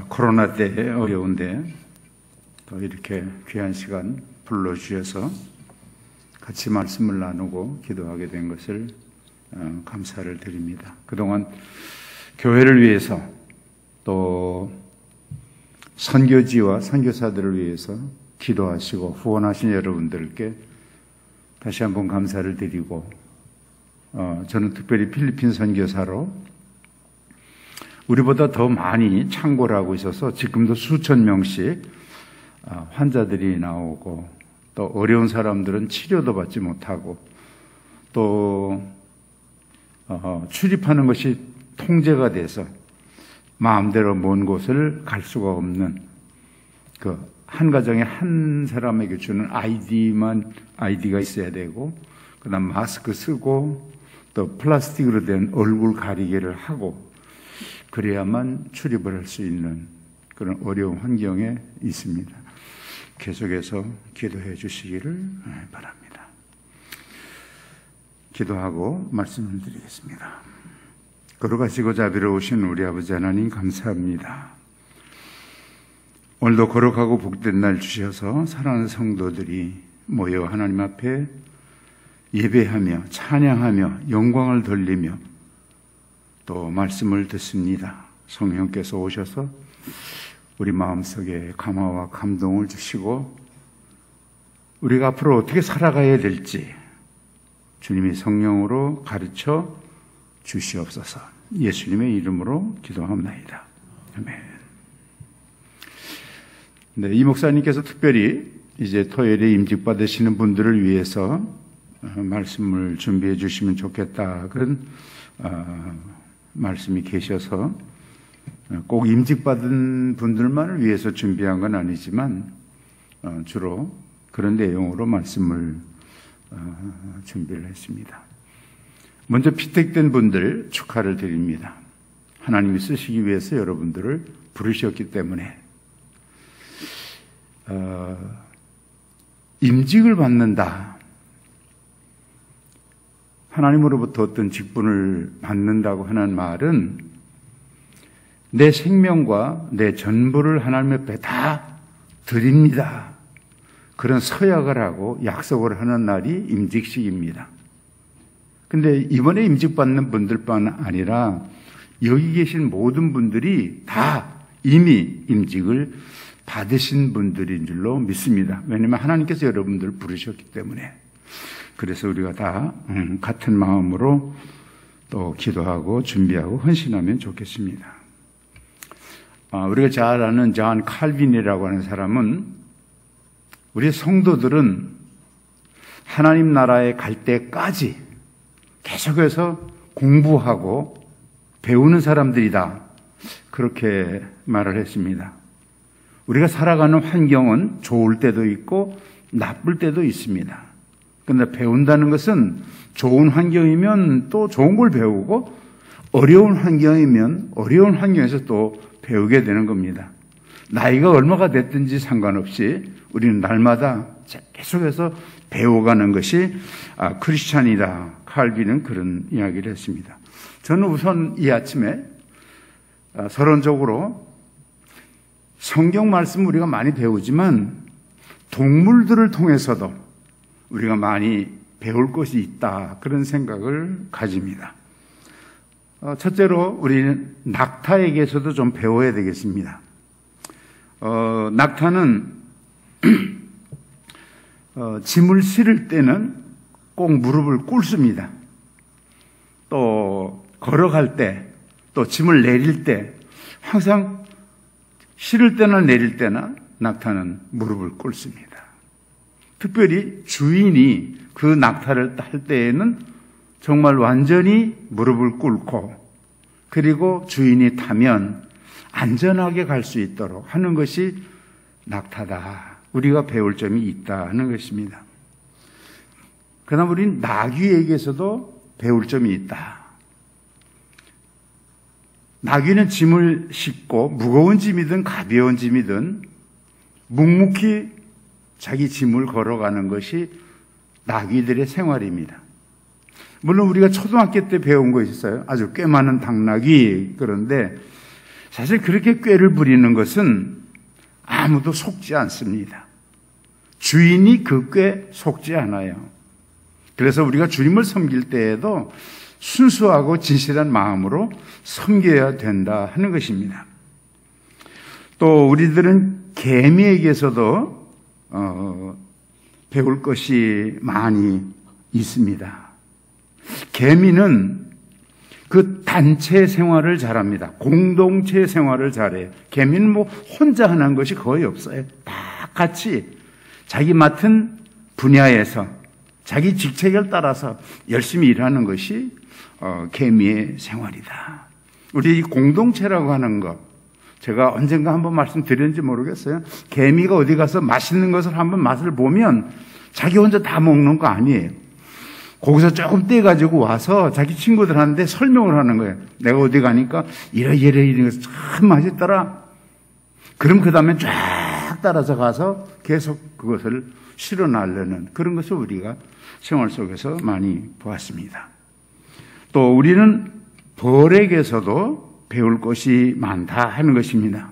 코로나 때 어려운데 또 이렇게 귀한 시간 불러주셔서 같이 말씀을 나누고 기도하게 된 것을 감사를 드립니다. 그동안 교회를 위해서 또 선교지와 선교사들을 위해서 기도하시고 후원하신 여러분들께 다시 한번 감사를 드리고 저는 특별히 필리핀 선교사로 우리보다 더 많이 창고를 하고 있어서 지금도 수천 명씩 환자들이 나오고 또 어려운 사람들은 치료도 받지 못하고 또 출입하는 것이 통제가 돼서 마음대로 먼 곳을 갈 수가 없는 그 한 가정에 한 사람에게 주는 아이디가 있어야 되고 그다음 마스크 쓰고 또 플라스틱으로 된 얼굴 가리개를 하고 그래야만 출입을 할 수 있는 그런 어려운 환경에 있습니다. 계속해서 기도해 주시기를 바랍니다. 기도하고 말씀을 드리겠습니다. 거룩하시고 자비로우신 우리 아버지 하나님 감사합니다. 오늘도 거룩하고 복된 날 주셔서 사랑하는 성도들이 모여 하나님 앞에 예배하며 찬양하며 영광을 돌리며 또 말씀을 듣습니다. 성령께서 오셔서 우리 마음속에 감화와 감동을 주시고 우리가 앞으로 어떻게 살아가야 될지 주님이 성령으로 가르쳐 주시옵소서. 예수님의 이름으로 기도합니다. 아멘. 네, 이 목사님께서 특별히 이제 토요일에 임직 받으시는 분들을 위해서 말씀을 준비해 주시면 좋겠다 그런 말씀이 계셔서 꼭 임직받은 분들만을 위해서 준비한 건 아니지만 주로 그런 내용으로 말씀을 준비를 했습니다. 먼저 피택된 분들 축하를 드립니다. 하나님이 쓰시기 위해서 여러분들을 부르셨기 때문에 임직을 받는다. 하나님으로부터 어떤 직분을 받는다고 하는 말은 내 생명과 내 전부를 하나님 앞에 다 드립니다. 그런 서약을 하고 약속을 하는 날이 임직식입니다. 근데 이번에 임직받는 분들뿐 아니라 여기 계신 모든 분들이 다 이미 임직을 받으신 분들인 줄로 믿습니다. 왜냐하면 하나님께서 여러분들을 부르셨기 때문에. 그래서 우리가 다 같은 마음으로 또 기도하고 준비하고 헌신하면 좋겠습니다. 우리가 잘 아는 존 칼빈이라고 하는 사람은 우리 성도들은 하나님 나라에 갈 때까지 계속해서 공부하고 배우는 사람들이다. 그렇게 말을 했습니다. 우리가 살아가는 환경은 좋을 때도 있고 나쁠 때도 있습니다. 그런데 배운다는 것은 좋은 환경이면 또 좋은 걸 배우고 어려운 환경이면 어려운 환경에서 또 배우게 되는 겁니다. 나이가 얼마가 됐든지 상관없이 우리는 날마다 계속해서 배워가는 것이 크리스찬이다. 칼빈은 그런 이야기를 했습니다. 저는 우선 이 아침에 서론적으로 성경 말씀 우리가 많이 배우지만 동물들을 통해서도 우리가 많이 배울 것이 있다. 그런 생각을 가집니다. 첫째로 우리는 낙타에게서도 좀 배워야 되겠습니다. 낙타는 짐을 실을 때는 꼭 무릎을 꿇습니다. 또 걸어갈 때, 또 짐을 내릴 때 항상 실을 때나 내릴 때나 낙타는 무릎을 꿇습니다. 특별히 주인이 그 낙타를 탈 때에는 정말 완전히 무릎을 꿇고 그리고 주인이 타면 안전하게 갈 수 있도록 하는 것이 낙타다. 우리가 배울 점이 있다 하는 것입니다. 그다음 우리는 나귀에게서도 배울 점이 있다. 나귀는 짐을 싣고 무거운 짐이든 가벼운 짐이든 묵묵히 자기 짐을 걸어가는 것이 나귀들의 생활입니다. 물론 우리가 초등학교 때 배운 거 있어요. 아주 꽤 많은 당나귀. 그런데 사실 그렇게 꾀를 부리는 것은 아무도 속지 않습니다. 주인이 그 꾀 속지 않아요. 그래서 우리가 주님을 섬길 때에도 순수하고 진실한 마음으로 섬겨야 된다 하는 것입니다. 또 우리들은 개미에게서도 배울 것이 많이 있습니다. 개미는 그 단체 생활을 잘합니다. 공동체 생활을 잘해요. 개미는 뭐 혼자 하는 것이 거의 없어요. 다 같이 자기 맡은 분야에서 자기 직책을 따라서 열심히 일하는 것이 개미의 생활이다. 우리 이 공동체라고 하는 것, 제가 언젠가 한번 말씀드렸는지 모르겠어요. 개미가 어디 가서 맛있는 것을 한번 맛을 보면 자기 혼자 다 먹는 거 아니에요. 거기서 조금 떼가지고 와서 자기 친구들한테 설명을 하는 거예요. 내가 어디 가니까 이래 참 맛있더라. 그럼 그 다음에 쫙 따라서 가서 계속 그것을 실어나려는 그런 것을 우리가 생활 속에서 많이 보았습니다. 또 우리는 벌에게서도 배울 것이 많다 하는 것입니다.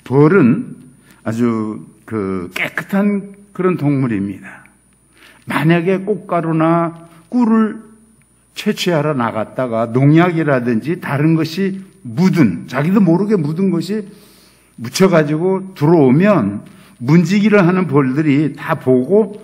벌은 아주 깨끗한 그런 동물입니다. 만약에 꽃가루나 꿀을 채취하러 나갔다가 농약이라든지 다른 것이 자기도 모르게 묻은 것이 묻혀가지고 들어오면 문지기를 하는 벌들이 다 보고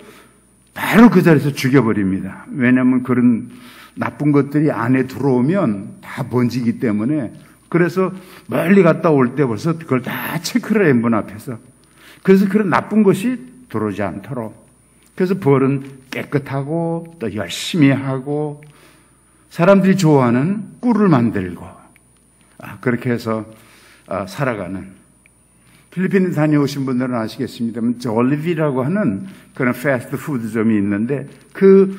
바로 그 자리에서 죽여버립니다. 왜냐하면 그런 나쁜 것들이 안에 들어오면 다 번지기 때문에. 그래서 멀리 갔다 올 때 벌써 그걸 다 체크를 해, 문 앞에서. 그래서 그런 나쁜 것이 들어오지 않도록. 그래서 벌은 깨끗하고 또 열심히 하고 사람들이 좋아하는 꿀을 만들고 그렇게 해서 살아가는. 필리핀에 다녀오신 분들은 아시겠습니다만 졸리비라고 하는 그런 패스트푸드점이 있는데 그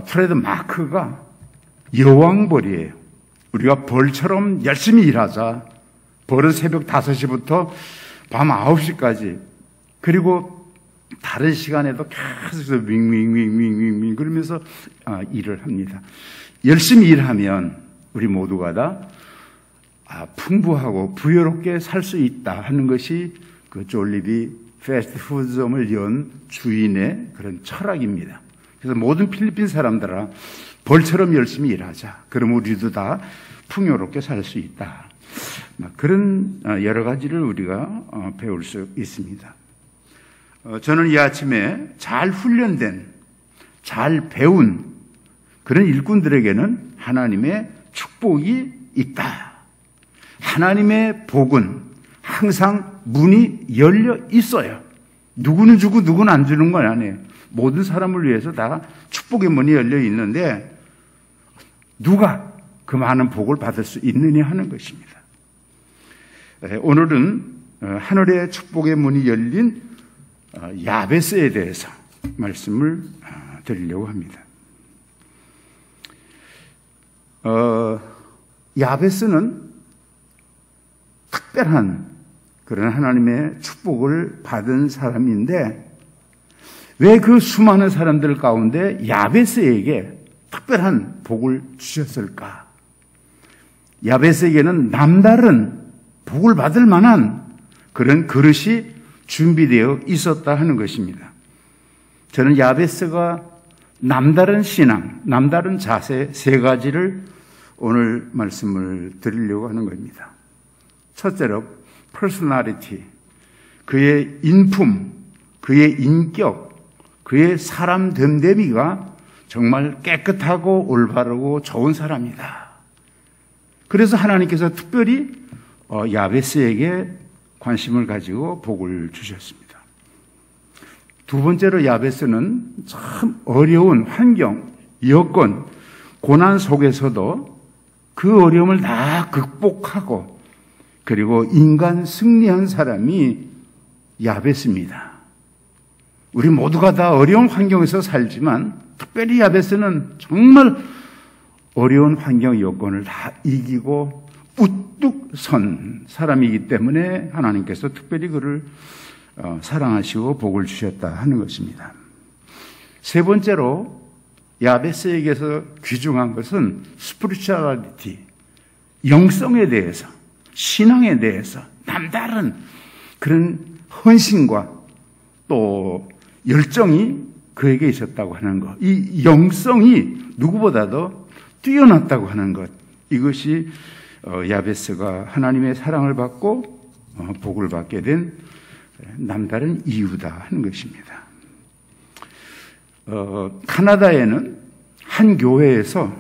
트레이드 마크가 여왕벌이에요. 우리가 벌처럼 열심히 일하자. 벌은 새벽 5시부터 밤 9시까지. 그리고 다른 시간에도 계속 윙윙윙윙윙 그러면서 일을 합니다. 열심히 일하면 우리 모두가 다 풍부하고 부유롭게 살 수 있다 하는 것이 그 졸리비 패스트푸드점을 연 주인의 그런 철학입니다. 그래서 모든 필리핀 사람들아 벌처럼 열심히 일하자. 그럼 우리도 다 풍요롭게 살 수 있다. 그런 여러 가지를 우리가 배울 수 있습니다. 저는 이 아침에 잘 훈련된, 잘 배운 그런 일꾼들에게는 하나님의 축복이 있다. 하나님의 복은 항상 문이 열려 있어요. 누구는 주고 누구는 안 주는 건 아니에요. 모든 사람을 위해서 다 축복의 문이 열려 있는데 누가 그 많은 복을 받을 수 있느냐 하는 것입니다. 오늘은 하늘의 축복의 문이 열린 야베스에 대해서 말씀을 드리려고 합니다. 야베스는 특별한 그런 하나님의 축복을 받은 사람인데 왜 그 수많은 사람들 가운데 야베스에게 특별한 복을 주셨을까? 야베스에게는 남다른 복을 받을 만한 그런 그릇이 준비되어 있었다 하는 것입니다. 저는 야베스가 남다른 신앙, 남다른 자세 3가지를 오늘 말씀을 드리려고 하는 겁니다. 첫째로 personality, 그의 인품, 그의 인격, 그의 사람 됨됨이가 정말 깨끗하고 올바르고 좋은 사람이다. 그래서 하나님께서 특별히 야베스에게 관심을 가지고 복을 주셨습니다. 두 번째로 야베스는 참 어려운 환경, 여건, 고난 속에서도 그 어려움을 다 극복하고 그리고 인간 승리한 사람이 야베스입니다. 우리 모두가 다 어려운 환경에서 살지만 특별히 야베스는 정말 어려운 환경 여건을 다 이기고 우뚝 선 사람이기 때문에 하나님께서 특별히 그를 사랑하시고 복을 주셨다 하는 것입니다. 세 번째로 야베스에게서 귀중한 것은 스피리추얼리티, 영성에 대해서 신앙에 대해서 남다른 그런 헌신과 또 열정이 그에게 있었다고 하는 것, 이 영성이 누구보다도 뛰어났다고 하는 것, 이것이 야베스가 하나님의 사랑을 받고 복을 받게 된 남다른 이유다 하는 것입니다. 카나다에는 한 교회에서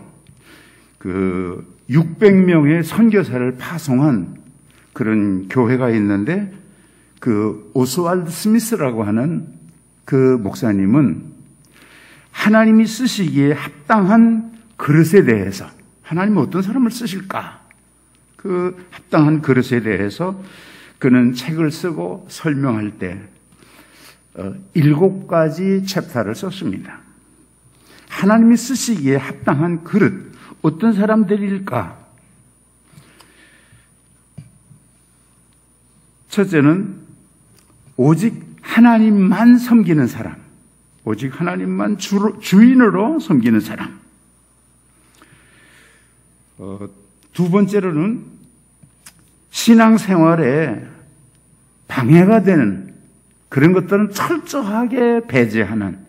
그 600명의 선교사를 파송한 그런 교회가 있는데, 그 오스왈드 스미스라고 하는 그 목사님은 하나님이 쓰시기에 합당한 그릇에 대해서, 하나님은 어떤 사람을 쓰실까? 그 합당한 그릇에 대해서 그는 책을 쓰고 설명할 때 7가지 챕터를 썼습니다. 하나님이 쓰시기에 합당한 그릇, 어떤 사람들일까? 첫째는 오직 하나님만 섬기는 사람, 오직 하나님만 주인으로 섬기는 사람. 두 번째로는 신앙생활에 방해가 되는 그런 것들은 철저하게 배제하는,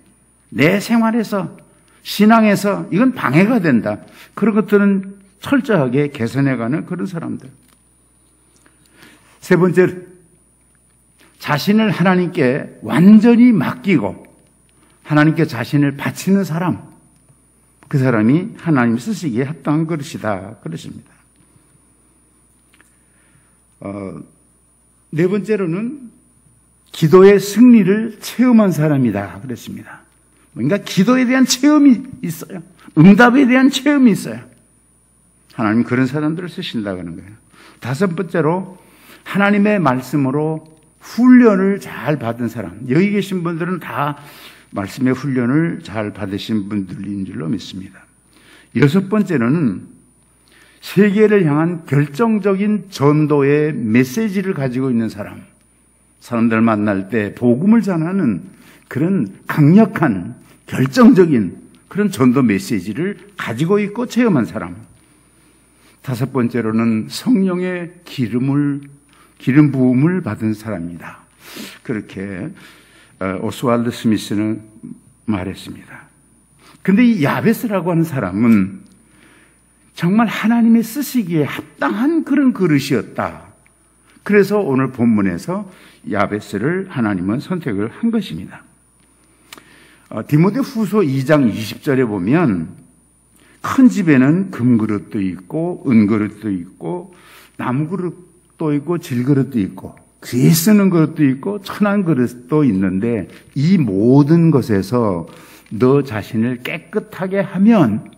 내 생활에서, 신앙에서 이건 방해가 된다, 그런 것들은 철저하게 개선해가는 그런 사람들. 세 번째, 자신을 하나님께 완전히 맡기고 하나님께 자신을 바치는 사람, 그 사람이 하나님 쓰시기에 합당한 그릇이다, 그러십니다. 네 번째로는 기도의 승리를 체험한 사람이다, 그랬습니다. 뭔가 기도에 대한 체험이 있어요. 응답에 대한 체험이 있어요. 하나님 그런 사람들을 쓰신다고 하는 거예요. 다섯 번째로 하나님의 말씀으로 훈련을 잘 받은 사람. 여기 계신 분들은 다 말씀의 훈련을 잘 받으신 분들인 줄로 믿습니다. 여섯 번째는 세계를 향한 결정적인 전도의 메시지를 가지고 있는 사람. 사람들 만날 때 복음을 전하는 그런 강력한 결정적인 그런 전도 메시지를 가지고 있고 체험한 사람. 다섯 번째로는 성령의 기름 부음을 받은 사람이다. 그렇게 오스왈드 스미스는 말했습니다. 그런데 이 야베스라고 하는 사람은 정말 하나님의 쓰시기에 합당한 그런 그릇이었다. 그래서 오늘 본문에서 야베스를 하나님은 선택을 한 것입니다. 디모데 후서 2장 20절에 보면 큰 집에는 금그릇도 있고 은그릇도 있고 나무그릇도 있고 질그릇도 있고 귀에 쓰는 그릇도 있고 천한 그릇도 있는데 이 모든 것에서 너 자신을 깨끗하게 하면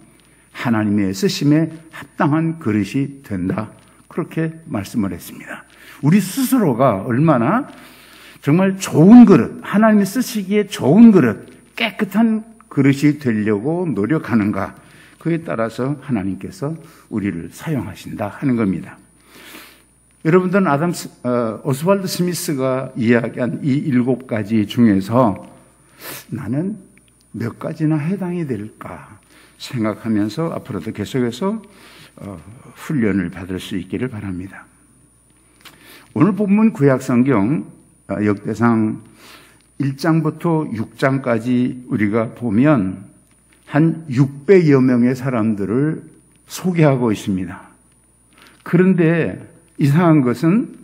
하나님의 쓰심에 합당한 그릇이 된다. 그렇게 말씀을 했습니다. 우리 스스로가 얼마나 정말 좋은 그릇, 하나님이 쓰시기에 좋은 그릇, 깨끗한 그릇이 되려고 노력하는가, 그에 따라서 하나님께서 우리를 사용하신다 하는 겁니다. 여러분들은 오스왈드 스미스가 이야기한 이 7가지 중에서 나는 몇 가지나 해당이 될까 생각하면서 앞으로도 계속해서 훈련을 받을 수 있기를 바랍니다. 오늘 본문 구약성경 역대상 1장부터 6장까지 우리가 보면 한 600여 명의 사람들을 소개하고 있습니다. 그런데 이상한 것은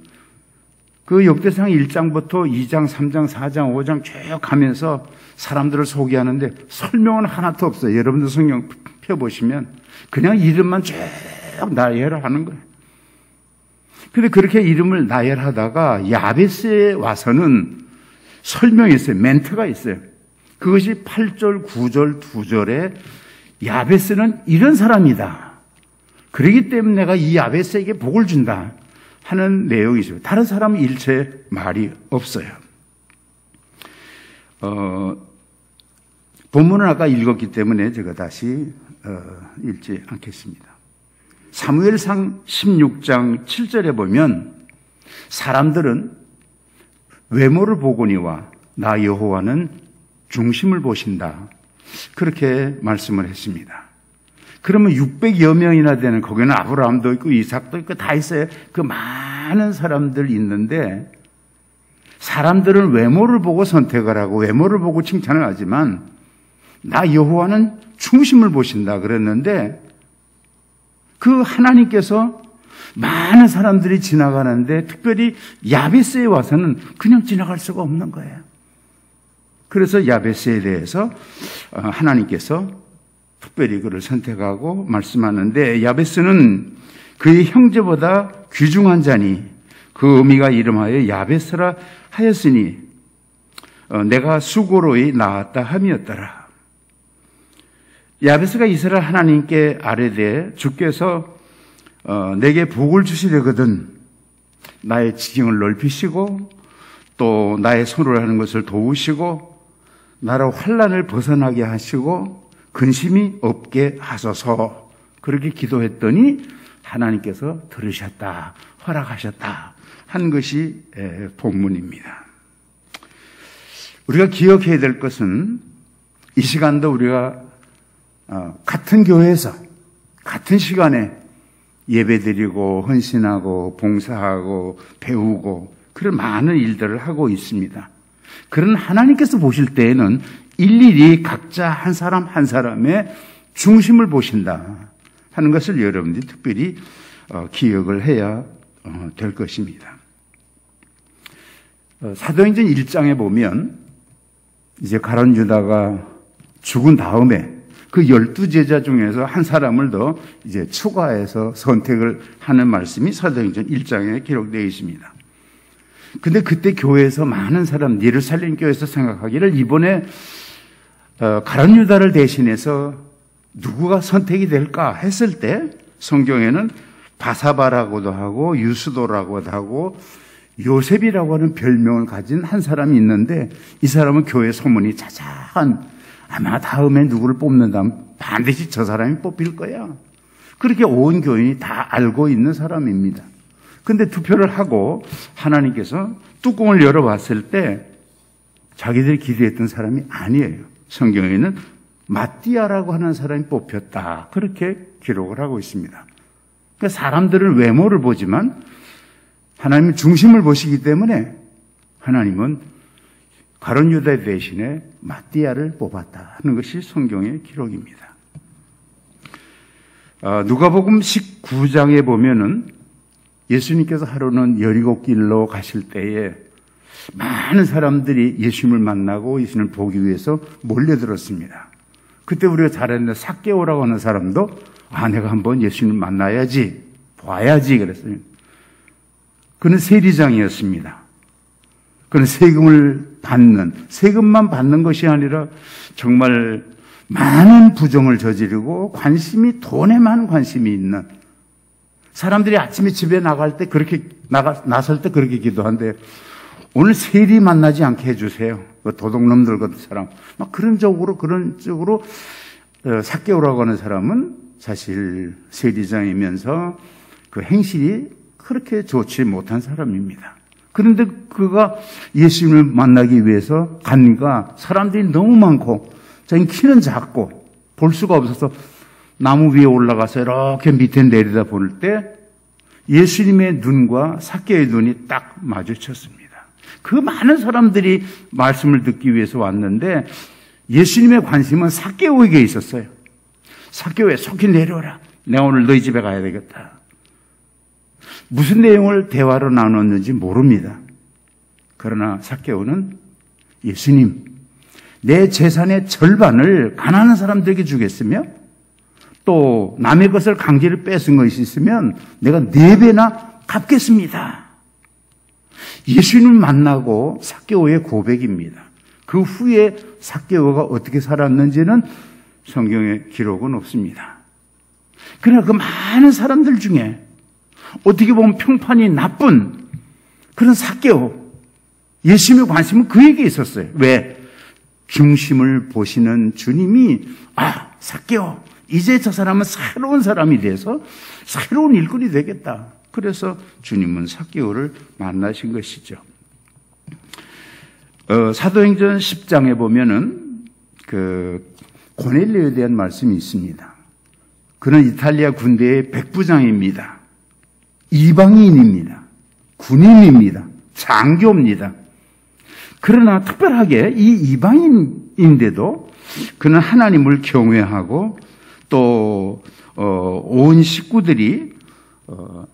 그 역대상 1장부터 2장, 3장, 4장, 5장 쭉 가면서 사람들을 소개하는데 설명은 하나도 없어요. 여러분들 성경 펴보시면 그냥 이름만 쭉 나열하는 거예요. 근데 그렇게 이름을 나열하다가 야베스에 와서는 설명이 있어요. 멘트가 있어요. 그것이 8절, 9절, 2절에 야베스는 이런 사람이다. 그렇기 때문에 내가 이 야베스에게 복을 준다 하는 내용이 있어요. 다른 사람은 일체 말이 없어요. 본문을 아까 읽었기 때문에 제가 다시 읽지 않겠습니다. 사무엘상 16장 7절에 보면 사람들은 외모를 보거니와 나 여호와는 중심을 보신다. 그렇게 말씀을 했습니다. 그러면 600여 명이나 되는, 거기는 아브라함도 있고 이삭도 있고 다 있어요. 그 많은 사람들 있는데 사람들은 외모를 보고 선택을 하고 외모를 보고 칭찬을 하지만 나 여호와는 중심을 보신다 그랬는데, 그 하나님께서 많은 사람들이 지나가는데 특별히 야베스에 와서는 그냥 지나갈 수가 없는 거예요. 그래서 야베스에 대해서 하나님께서 특별히 그를 선택하고 말씀하는데, 야베스는 그의 형제보다 귀중한 자니 그 의미가 이름하여 야베스라 하였으니 내가 수고로이 낳았다 함이었더라. 야베스가 이스라엘 하나님께 아뢰되 주께서 내게 복을 주시려거든 나의 지경을 넓히시고 또 나의 손으로 하는 것을 도우시고 나로 환난을 벗어나게 하시고 근심이 없게 하소서. 그렇게 기도했더니 하나님께서 들으셨다, 허락하셨다 한 것이 본문입니다. 우리가 기억해야 될 것은 이 시간도 우리가 같은 교회에서 같은 시간에 예배드리고 헌신하고 봉사하고 배우고 그런 많은 일들을 하고 있습니다. 그런 하나님께서 보실 때에는 일일이 각자 한 사람 한 사람의 중심을 보신다 하는 것을 여러분들이 특별히 기억을 해야 될 것입니다. 사도행전 1장에 보면 이제 가룟 유다가 죽은 다음에 그 12제자 중에서 한 사람을 더 이제 추가해서 선택을 하는 말씀이 사도행전 1장에 기록되어 있습니다. 근데 그때 교회에서 많은 사람, 예루살렘 교회에서 생각하기를 이번에 가룟 유다를 대신해서 누구가 선택이 될까 했을 때 성경에는 바사바라고도 하고 유스도라고도 하고 요셉이라고 하는 별명을 가진 한 사람이 있는데, 이 사람은 교회 소문이 자자한, 아마 다음에 누구를 뽑는다면 반드시 저 사람이 뽑힐 거야, 그렇게 온 교인이 다 알고 있는 사람입니다. 근데 투표를 하고 하나님께서 뚜껑을 열어봤을 때 자기들이 기대했던 사람이 아니에요. 성경에는 마띠아라고 하는 사람이 뽑혔다, 그렇게 기록을 하고 있습니다. 그러니까 사람들은 외모를 보지만 하나님은 중심을 보시기 때문에 하나님은 가룟 유다 대신에 마띠아를 뽑았다 하는 것이 성경의 기록입니다. 누가복음 19장에 보면은 예수님께서 하루는 여리고길로 가실 때에 많은 사람들이 예수님을 만나고 예수님을 보기 위해서 몰려들었습니다. 그때 우리가 잘 아는 삭개오라고 하는 사람도 내가 한번 예수님을 만나야지, 봐야지 그랬어요. 그는 세리장이었습니다. 그는 세금만 받는 것이 아니라 정말 많은 부정을 저지르고 돈에만 관심이 있는, 사람들이 아침에 집에 나갈 때 나설 때 그렇게 기도한대. 오늘 세리 만나지 않게 해주세요. 그 도둑놈들 같은 사람. 막 그런 쪽으로 삭개오라고 하는 사람은 사실 세리장이면서 그 행실이 그렇게 좋지 못한 사람입니다. 그런데 그가 예수님을 만나기 위해서 가니까 사람들이 너무 많고 자기 키는 작고 볼 수가 없어서 나무 위에 올라가서 이렇게 밑에 내려다 볼 때 예수님의 눈과 삭개오의 눈이 딱 마주쳤습니다. 그 많은 사람들이 말씀을 듣기 위해서 왔는데 예수님의 관심은 삭개오에게 있었어요. 삭개오야, 속히 내려오라. 내가 오늘 너희 집에 가야 되겠다. 무슨 내용을 대화로 나눴는지 모릅니다. 그러나 삭개오는 예수님, 내 재산의 절반을 가난한 사람들에게 주겠으며 또 남의 것을 강제로 뺏은 것이 있으면 내가 4배나 갚겠습니다. 예수님을 만나고 삭개오의 고백입니다. 그 후에 삭개오가 어떻게 살았는지는 성경에 기록은 없습니다. 그러나 그 많은 사람들 중에 어떻게 보면 평판이 나쁜 그런 삭개오, 예수님의 관심은 그에게 있었어요. 왜? 중심을 보시는 주님이 삭개오, 이제 저 사람은 새로운 사람이 돼서 새로운 일꾼이 되겠다. 그래서 주님은 삭개오를 만나신 것이죠. 사도행전 10장에 보면은 그 고넬료에 대한 말씀이 있습니다. 그는 이탈리아 군대의 백부장입니다. 이방인입니다. 군인입니다. 장교입니다. 그러나 특별하게 이 이방인인데도 그는 하나님을 경외하고 또 온 식구들이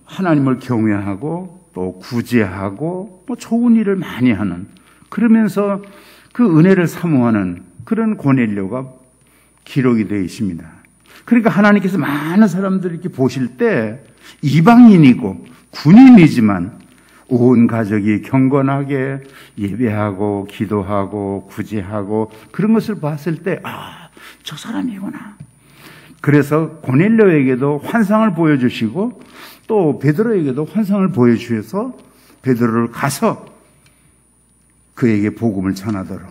하나님을 경외하고 또 구제하고 뭐 좋은 일을 많이 하는, 그러면서 그 은혜를 사모하는 그런 고넬료가 기록이 되어 있습니다. 그러니까 하나님께서 많은 사람들을 이렇게 보실 때 이방인이고 군인이지만 온 가족이 경건하게 예배하고 기도하고 구제하고 그런 것을 봤을 때 저 사람이구나. 그래서 고넬료에게도 환상을 보여주시고 또 베드로에게도 환상을 보여주셔서 베드로를 가서 그에게 복음을 전하도록.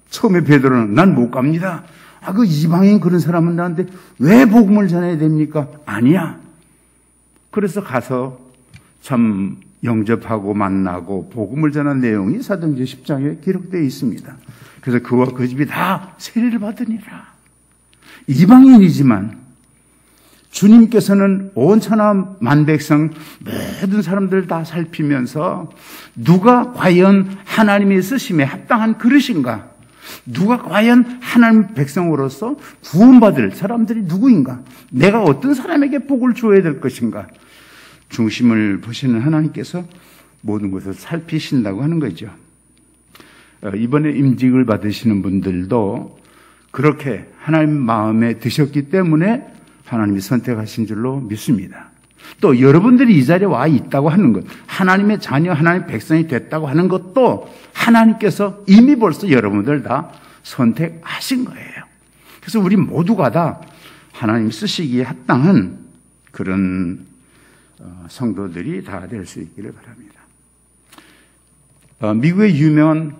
처음에 베드로는 난 못 갑니다. 그 이방인 그런 사람은 나한테 왜 복음을 전해야 됩니까? 아니야. 그래서 가서 참 영접하고 만나고 복음을 전한 내용이 사도행전 10장에 기록되어 있습니다. 그래서 그와 그 집이 다 세례를 받으니라. 이방인이지만 주님께서는 온 천하 만백성 모든 사람들 다 살피면서 누가 과연 하나님의 쓰심에 합당한 그릇인가? 누가 과연 하나님 백성으로서 구원받을 사람들이 누구인가? 내가 어떤 사람에게 복을 주어야 될 것인가? 중심을 보시는 하나님께서 모든 것을 살피신다고 하는 거죠. 이번에 임직을 받으시는 분들도 그렇게 하나님 마음에 드셨기 때문에 하나님이 선택하신 줄로 믿습니다. 또 여러분들이 이 자리에 와 있다고 하는 것, 하나님의 자녀, 하나님의 백성이 됐다고 하는 것도 하나님께서 이미 벌써 여러분들 다 선택하신 거예요. 그래서 우리 모두가 다 하나님 쓰시기에 합당한 그런 성도들이 다 될 수 있기를 바랍니다. 미국의 유명한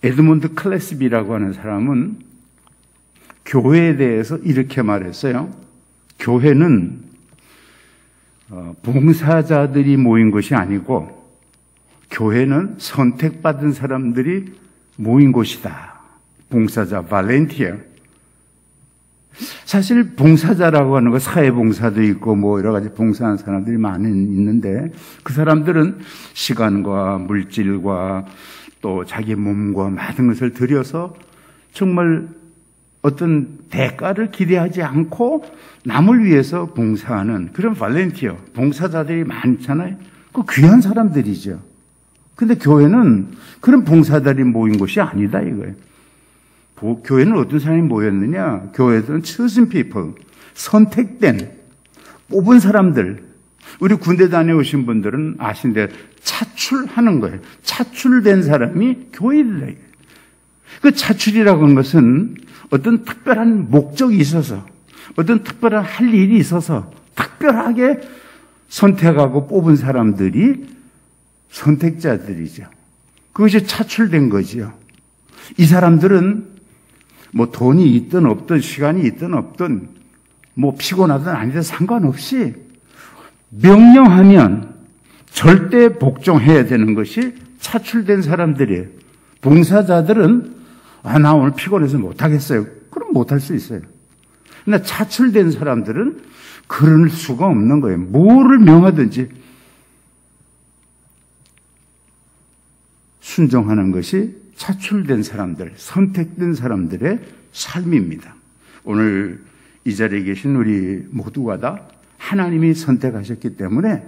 에드몬드 클래스비라고 하는 사람은 교회에 대해서 이렇게 말했어요. 교회는 봉사자들이 모인 것이 아니고 교회는 선택받은 사람들이 모인 곳이다. 봉사자, 발렌티어. 사실 봉사자라고 하는 거 사회봉사도 있고 뭐 여러 가지 봉사하는 사람들이 많이 있는데 그 사람들은 시간과 물질과 또 자기 몸과 많은 것을 들여서 정말 어떤 대가를 기대하지 않고 남을 위해서 봉사하는 그런 발렌티어, 봉사자들이 많잖아요. 그 귀한 사람들이죠. 근데 교회는 그런 봉사자들이 모인 곳이 아니다 이거예요. 교회는 어떤 사람이 모였느냐? 교회들은 chosen people, 선택된, 뽑은 사람들. 우리 군대 다녀오신 분들은 아신데 차출하는 거예요. 차출된 사람이 교회들이에요. 그 차출이라고 하는 것은 어떤 특별한 목적이 있어서, 어떤 특별한 할 일이 있어서 특별하게 선택하고 뽑은 사람들이 선택자들이죠. 그것이 차출된 거지요. 이 사람들은 뭐 돈이 있든 없든 시간이 있든 없든 뭐 피곤하든 아니든 상관없이 명령하면 절대 복종해야 되는 것이 차출된 사람들이에요. 봉사자들은 나 오늘 피곤해서 못하겠어요. 그럼 못할 수 있어요. 근데 차출된 사람들은 그럴 수가 없는 거예요. 뭐를 명하든지 순종하는 것이 차출된 사람들, 선택된 사람들의 삶입니다. 오늘 이 자리에 계신 우리 모두가 다 하나님이 선택하셨기 때문에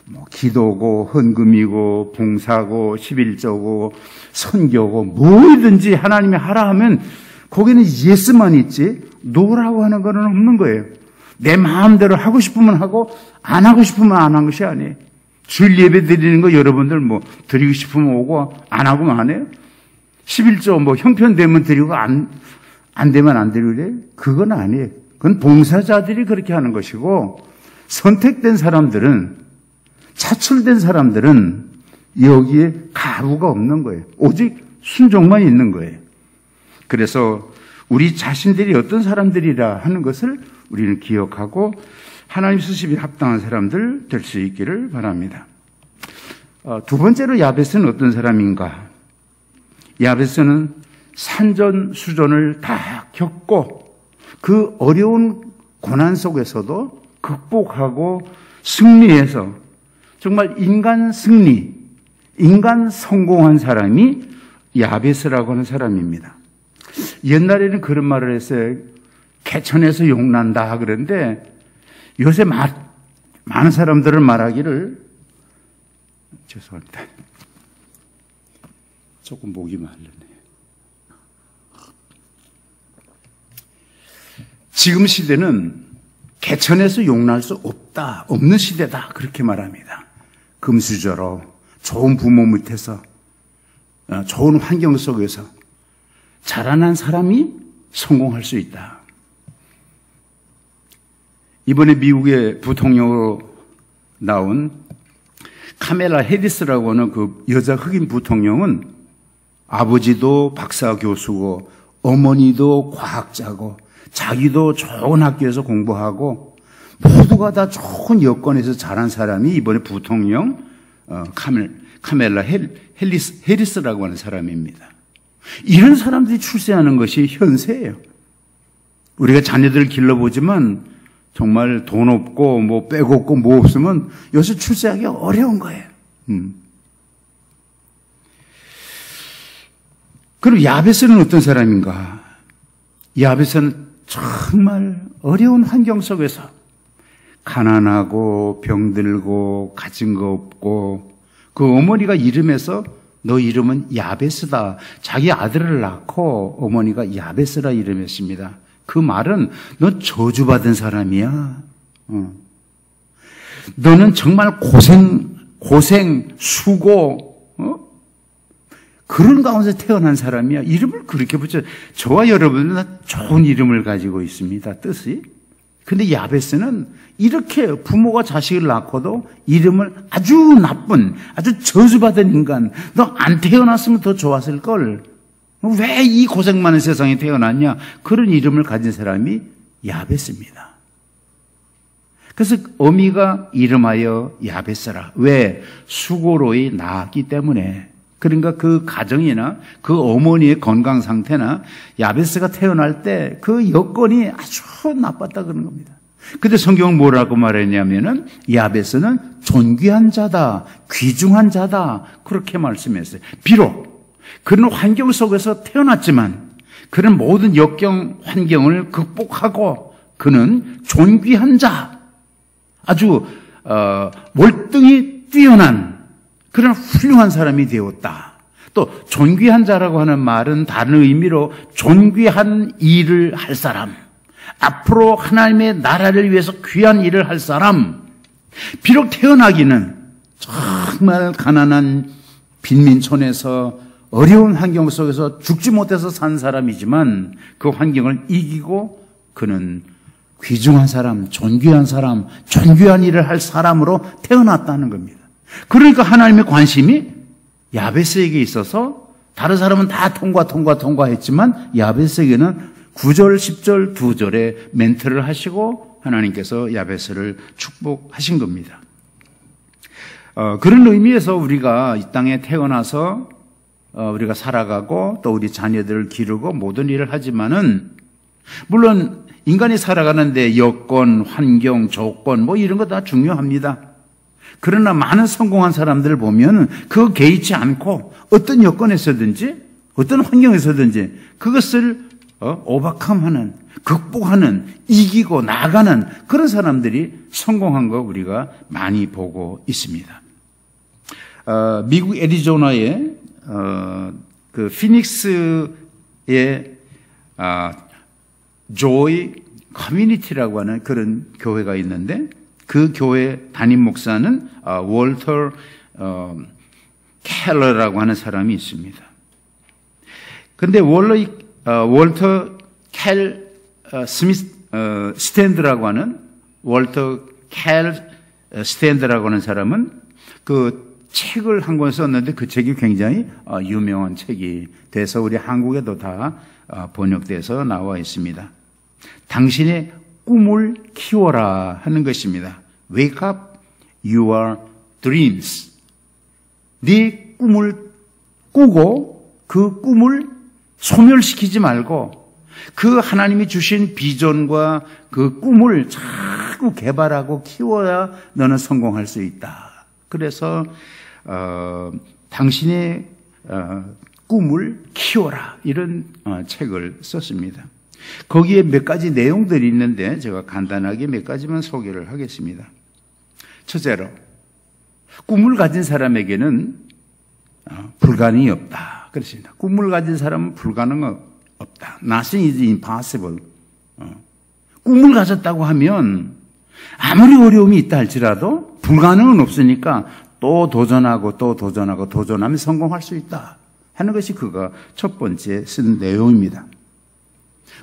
뭐 기도고 헌금이고 봉사고 11조고 선교고 뭐든지 하나님이 하라 하면 거기는 예스만 있지 노라고 하는 건 없는 거예요. 내 마음대로 하고 싶으면 하고 안 하고 싶으면 안 한 것이 아니에요. 주일 예배 드리는 거 여러분들 뭐 드리고 싶으면 오고 안 하고만 안 해요. 11조 뭐 형편되면 드리고 안 되면 안 드리고 그래요. 그건 아니에요. 그건 봉사자들이 그렇게 하는 것이고 선택된 사람들은 차출된 사람들은 여기에 가루가 없는 거예요. 오직 순종만 있는 거예요. 그래서 우리 자신들이 어떤 사람들이라 하는 것을 우리는 기억하고 하나님 쓰심이 합당한 사람들 될 수 있기를 바랍니다. 두 번째로 야베스는 어떤 사람인가? 야베스는 산전수전을 다 겪고 그 어려운 고난 속에서도 극복하고 승리해서 정말 인간 승리, 인간 성공한 사람이 야베스라고 하는 사람입니다. 옛날에는 그런 말을 했어요. 개천에서 용난다 그런데 요새 많은 사람들은 말하기를, 죄송합니다. 조금 목이 말르네. 지금 시대는 개천에서 용날 수 없는 시대다 그렇게 말합니다. 금수저로 좋은 부모 밑에서 좋은 환경 속에서 자라난 사람이 성공할 수 있다. 이번에 미국의 부통령으로 나온 카멜라 해리스라고 하는 그 여자 흑인 부통령은 아버지도 박사 교수고 어머니도 과학자고 자기도 좋은 학교에서 공부하고 모두가 다 좋은 여건에서 자란 사람이 이번에 부통령 카멜라 해리스라고 하는 사람입니다. 이런 사람들이 출세하는 것이 현세예요. 우리가 자녀들을 길러보지만 정말 돈 없고 뭐 빼곡고 뭐 없으면 요새 출세하기 어려운 거예요. 그럼 야베스는 어떤 사람인가? 야베스는 정말 어려운 환경 속에서 가난하고 병들고 가진 거 없고 그 어머니가 이름에서 너 이름은 야베스다. 자기 아들을 낳고 어머니가 야베스라 이름했습니다. 그 말은 너 저주받은 사람이야. 너는 정말 고생, 수고, 그런 가운데 태어난 사람이야. 이름을 그렇게 붙여. 저와 여러분은 다 좋은 이름을 가지고 있습니다. 뜻이. 근데 야베스는 이렇게 부모가 자식을 낳고도 이름을 아주 나쁜, 아주 저주받은 인간, 너 안 태어났으면 더 좋았을 걸. 왜 이 고생 많은 세상에 태어났냐? 그런 이름을 가진 사람이 야베스입니다. 그래서 어미가 이름하여 야베스라. 왜? 수고로이 낳았기 때문에. 그러니까 그 가정이나 그 어머니의 건강 상태나 야베스가 태어날 때 그 여건이 아주 나빴다 그런 겁니다. 근데 성경은 뭐라고 말했냐면은 야베스는 존귀한 자다, 귀중한 자다 그렇게 말씀했어요. 비록 그런 환경 속에서 태어났지만 그런 모든 역경 환경을 극복하고 그는 존귀한 자, 아주 월등히 뛰어난 그런 훌륭한 사람이 되었다. 또 존귀한 자라고 하는 말은 다른 의미로 존귀한 일을 할 사람, 앞으로 하나님의 나라를 위해서 귀한 일을 할 사람. 비록 태어나기는 정말 가난한 빈민촌에서 어려운 환경 속에서 죽지 못해서 산 사람이지만 그 환경을 이기고 그는 귀중한 사람, 존귀한 사람, 존귀한 일을 할 사람으로 태어났다는 겁니다. 그러니까 하나님의 관심이 야베스에게 있어서 다른 사람은 다 통과했지만 야베스에게는 9절, 10절, 2절에 멘트를 하시고 하나님께서 야베스를 축복하신 겁니다. 그런 의미에서 우리가 이 땅에 태어나서 우리가 살아가고 또 우리 자녀들을 기르고 모든 일을 하지만은 물론 인간이 살아가는데 여건, 환경, 조건 뭐 이런 거 다 중요합니다. 그러나 많은 성공한 사람들을 보면 그거 개의치 않고 어떤 여건에서든지 어떤 환경에서든지 그것을 오버컴하는, 극복하는, 이기고 나가는 그런 사람들이 성공한 거 우리가 많이 보고 있습니다. 미국 애리조나의 그 피닉스의 조이 커뮤니티라고 하는 그런 교회가 있는데 그 교회 담임 목사는 월터 켈러라고 하는 사람이 있습니다. 근데 월터 스탠드라고 하는 월터 켈 스탠드라고 하는 사람은 그 책을 한 권 썼는데 그 책이 굉장히 유명한 책이 돼서 우리 한국에도 다 번역돼서 나와 있습니다. 당신의 꿈을 키워라 하는 것입니다. Wake up your dreams. 네 꿈을 꾸고 그 꿈을 소멸시키지 말고 그 하나님이 주신 비전과 그 꿈을 자꾸 개발하고 키워야 너는 성공할 수 있다. 그래서 당신의 꿈을 키워라, 이런 책을 썼습니다. 거기에 몇 가지 내용들이 있는데 제가 간단하게 몇 가지만 소개를 하겠습니다. 첫째로, 꿈을 가진 사람에게는 불가능이 없다. 그렇습니다. 꿈을 가진 사람은 불가능은 없다. Nothing is impossible. 꿈을 가졌다고 하면 아무리 어려움이 있다 할지라도 불가능은 없으니까 또 도전하고 또 도전하고 도전하면 성공할 수 있다 하는 것이 그가 첫 번째 쓴 내용입니다.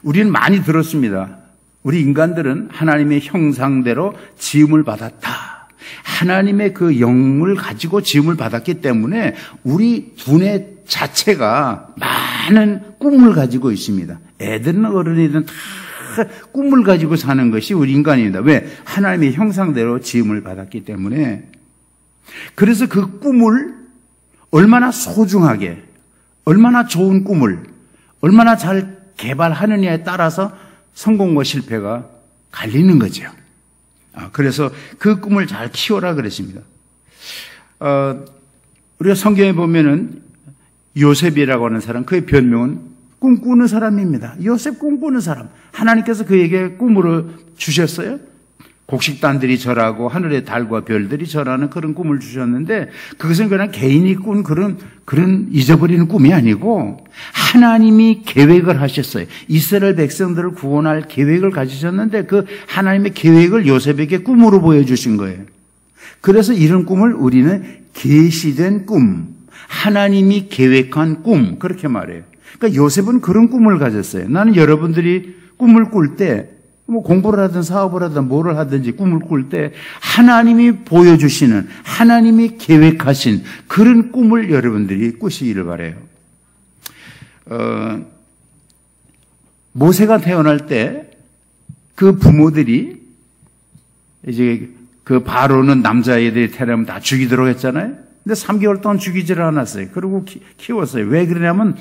우리는 많이 들었습니다. 우리 인간들은 하나님의 형상대로 지음을 받았다. 하나님의 그 영을 가지고 지음을 받았기 때문에 우리 두뇌 자체가 많은 꿈을 가지고 있습니다. 애들은 어른이든 다 꿈을 가지고 사는 것이 우리 인간입니다. 왜? 하나님의 형상대로 지음을 받았기 때문에. 그래서 그 꿈을 얼마나 소중하게, 얼마나 좋은 꿈을 얼마나 잘 개발하느냐에 따라서 성공과 실패가 갈리는 거죠. 그래서 그 꿈을 잘 키워라 그랬습니다. 우리가 성경에 보면은 요셉이라고 하는 사람, 그의 별명은 꿈꾸는 사람입니다. 요셉 꿈꾸는 사람. 하나님께서 그에게 꿈으로 주셨어요. 곡식단들이 절하고 하늘의 달과 별들이 절하는 그런 꿈을 주셨는데, 그것은 그냥 개인이 꾼 그런 잊어버리는 꿈이 아니고 하나님이 계획을 하셨어요. 이스라엘 백성들을 구원할 계획을 가지셨는데 그 하나님의 계획을 요셉에게 꿈으로 보여주신 거예요. 그래서 이런 꿈을 우리는 계시된 꿈, 하나님이 계획한 꿈, 그렇게 말해요. 그러니까 요셉은 그런 꿈을 가졌어요. 나는 여러분들이 꿈을 꿀 때, 뭐 공부를 하든 사업을 하든 뭐를 하든지 꿈을 꿀 때 하나님이 보여주시는, 하나님이 계획하신 그런 꿈을 여러분들이 꾸시기를 바라요. 모세가 태어날 때 그 부모들이 이제 그 바로는 남자애들이 태어나면 다 죽이도록 했잖아요. 근데 3개월 동안 죽이지를 않았어요. 그리고 키웠어요. 왜 그러냐면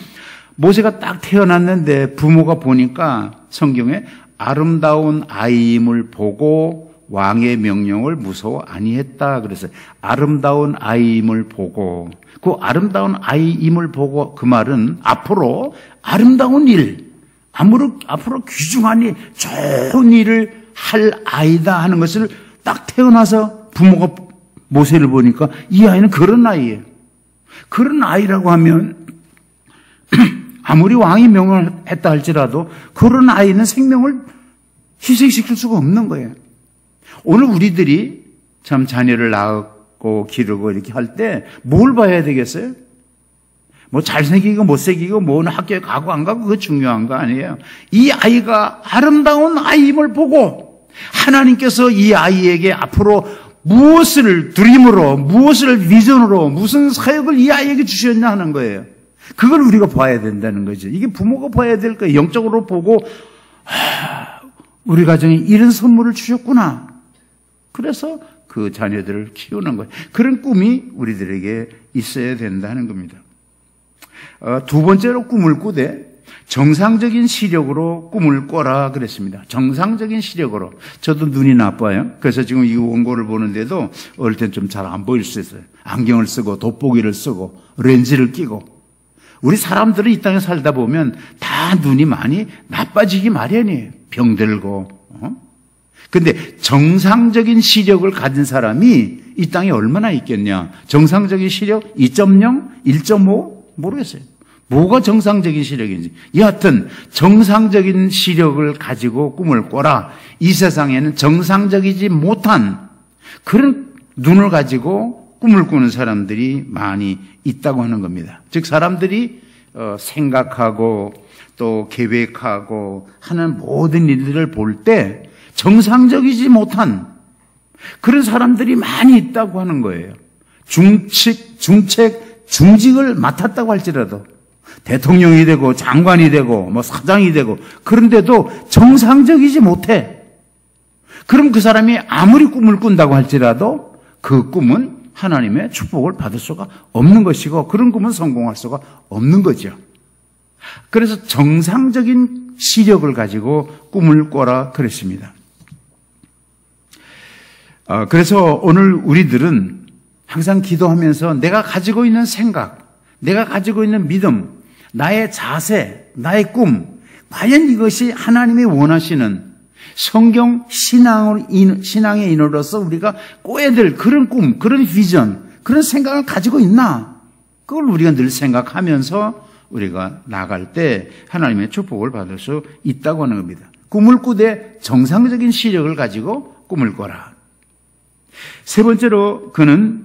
모세가 딱 태어났는데 부모가 보니까 성경에 아름다운 아이임을 보고 왕의 명령을 무서워 아니했다 그랬어요. 아름다운 아이임을 보고, 그 아름다운 아이임을 보고, 그 말은 앞으로 아름다운 일, 앞으로 귀중한 일, 좋은 일을 할 아이다 하는 것을 딱 태어나서 부모가 모세를 보니까 이 아이는 그런 아이예요. 그런 아이라고 하면 아무리 왕이 명령을 했다 할지라도 그런 아이는 생명을 희생시킬 수가 없는 거예요. 오늘 우리들이 참 자녀를 낳고 기르고 이렇게 할 때 뭘 봐야 되겠어요? 뭐 잘생기고 못생기고 뭐 학교에 가고 안 가고 그거 중요한 거 아니에요. 이 아이가 아름다운 아이임을 보고 하나님께서 이 아이에게 앞으로 무엇을 드림으로, 무엇을 비전으로, 무슨 사역을 이 아이에게 주셨냐 하는 거예요. 그걸 우리가 봐야 된다는 거죠. 이게 부모가 봐야 될 거예요. 영적으로 보고 우리 가정에 이런 선물을 주셨구나. 그래서 그 자녀들을 키우는 거예요. 그런 꿈이 우리들에게 있어야 된다는 겁니다. 두 번째로 꿈을 꾸되 정상적인 시력으로 꿈을 꿔라 그랬습니다. 정상적인 시력으로. 저도 눈이 나빠요. 그래서 지금 이 원고를 보는데도 어릴 땐 좀 잘 안 보일 수 있어요. 안경을 쓰고 돋보기를 쓰고 렌즈를 끼고. 우리 사람들은 이 땅에 살다 보면 다 눈이 많이 나빠지기 마련이에요. 병들고. 근데 정상적인 시력을 가진 사람이 이 땅에 얼마나 있겠냐? 정상적인 시력 2.0, 1.5 모르겠어요. 뭐가 정상적인 시력인지. 여하튼 정상적인 시력을 가지고 꿈을 꿔라. 이 세상에는 정상적이지 못한 그런 눈을 가지고 꿈을 꾸는 사람들이 많이 있다고 하는 겁니다. 즉 사람들이 생각하고 또 계획하고 하는 모든 일들을 볼 때 정상적이지 못한 그런 사람들이 많이 있다고 하는 거예요. 중직을 맡았다고 할지라도 대통령이 되고 장관이 되고 뭐 사장이 되고 그런데도 정상적이지 못해. 그럼 그 사람이 아무리 꿈을 꾼다고 할지라도 그 꿈은 하나님의 축복을 받을 수가 없는 것이고 그런 꿈은 성공할 수가 없는 거죠. 그래서 정상적인 시력을 가지고 꿈을 꿔라 그랬습니다. 그래서 오늘 우리들은 항상 기도하면서 내가 가지고 있는 생각, 내가 가지고 있는 믿음, 나의 자세, 나의 꿈, 과연 이것이 하나님이 원하시는 성경 신앙의 인으로서 우리가 꿔야 될 그런 꿈, 그런 비전, 그런 생각을 가지고 있나? 그걸 우리가 늘 생각하면서 우리가 나갈 때 하나님의 축복을 받을 수 있다고 하는 겁니다. 꿈을 꾸되 정상적인 시력을 가지고 꿈을 꿔라. 세 번째로 그는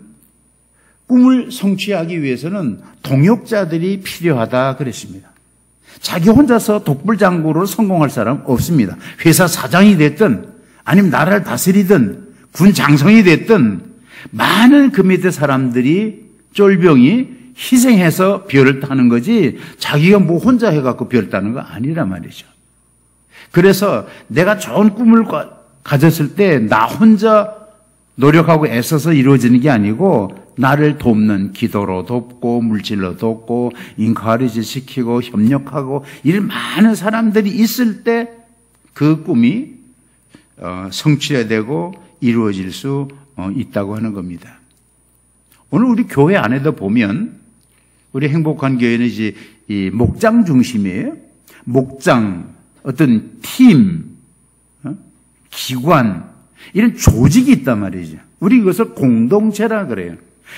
꿈을 성취하기 위해서는 동역자들이 필요하다 그랬습니다. 자기 혼자서 독불장구로 성공할 사람 없습니다. 회사 사장이 됐든 아니면 나라를 다스리든 군 장성이 됐든 많은 그 밑에 사람들이 쫄병이 희생해서 별을 따는 거지 자기가 뭐 혼자 해갖고 별을 따는 거 아니란 말이죠. 그래서 내가 좋은 꿈을 가졌을 때 나 혼자 노력하고 애써서 이루어지는 게 아니고 나를 돕는 기도로 돕고 물질로 돕고 인카리지 시키고 협력하고 이런 많은 사람들이 있을 때 그 꿈이 성취되고 이루어질 수 있다고 하는 겁니다. 오늘 우리 교회 안에도 보면 우리 행복한 교회는 이제 이 목장 중심이에요. 목장, 어떤 팀, 기관 이런 조직이 있단 말이죠. 우리 이것을 공동체라 그래요.